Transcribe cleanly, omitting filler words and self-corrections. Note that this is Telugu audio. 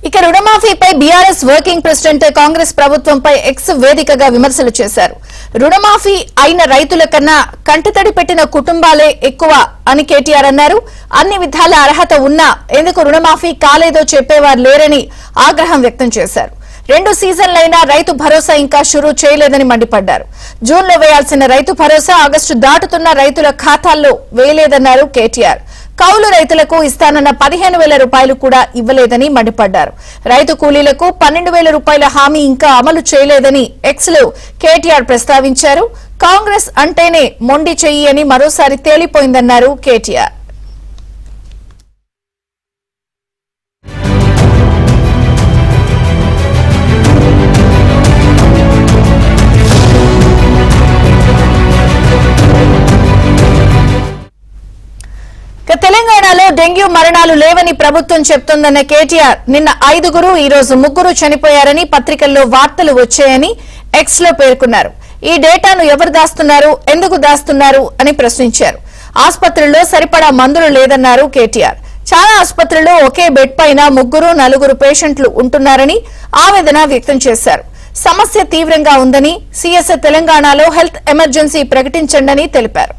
ఇక రుణమాఫీపై బీఆర్ఎస్ వర్కింగ్ ప్రెసిడెంట్ కాంగ్రెస్ ప్రభుత్వంపై ఎక్స్ వేదికగా విమర్శలు చేశారు. రుణమాఫీ అయిన రైతుల కన్నా కంటతడి పెట్టిన కుటుంబాలే ఎక్కువ అని కేటీఆర్ అన్నారు. అన్ని విధాల అర్హత ఉన్నా ఎందుకు రుణమాఫీ కాలేదో చెప్పేవారు లేరని ఆగ్రహం వ్యక్తం చేశారు. 2 సీజన్లైనా రైతు భరోసా ఇంకా షురూ చేయలేదని మండిపడ్డారు. జూన్లో వేయాల్సిన రైతు భరోసా ఆగస్టు దాటుతున్న రైతుల ఖాతాల్లో వేయలేదన్నారు కేటీఆర్. కౌలు రైతులకు ఇస్తానన్న 15,000 రూపాయలు కూడా ఇవ్వలేదని మండిపడ్డారు. రైతు కూలీలకు 12,000 రూపాయల హామీ ఇంకా అమలు చేయలేదని ఎక్స్ లో కేటీఆర్ ప్రస్తావించారు. కాంగ్రెస్ అంటేనే మొండి చెయ్యి అని మరోసారి తేలిపోయిందన్నారు కేటీఆర్. తెలంగాణలో డెంగ్యూ మరణాలు లేవని ప్రభుత్వం చెప్తోందన్న కేటీఆర్ నిన్న 5 ఈ రోజు 3 చనిపోయారని పత్రికల్లో వార్తలు వచ్చాయని ఎక్స్ లో పేర్కొన్నారు. ఈ డేటాను ఎవరు దాస్తున్నారు, ఎందుకు దాస్తున్నారు అని ప్రశ్నించారు. ఆసుపత్రుల్లో సరిపడా మందులు లేదన్నారు కేటీఆర్. చాలా ఆసుపత్రుల్లో ఒకే బెడ్ పైన 3-4 పేషెంట్లు ఉంటున్నారని ఆవేదన వ్యక్తం చేశారు. సమస్య తీవ్రంగా ఉందని సీఎస్ తెలంగాణలో హెల్త్ ఎమర్జెన్సీ ప్రకటించండని తెలిపారు.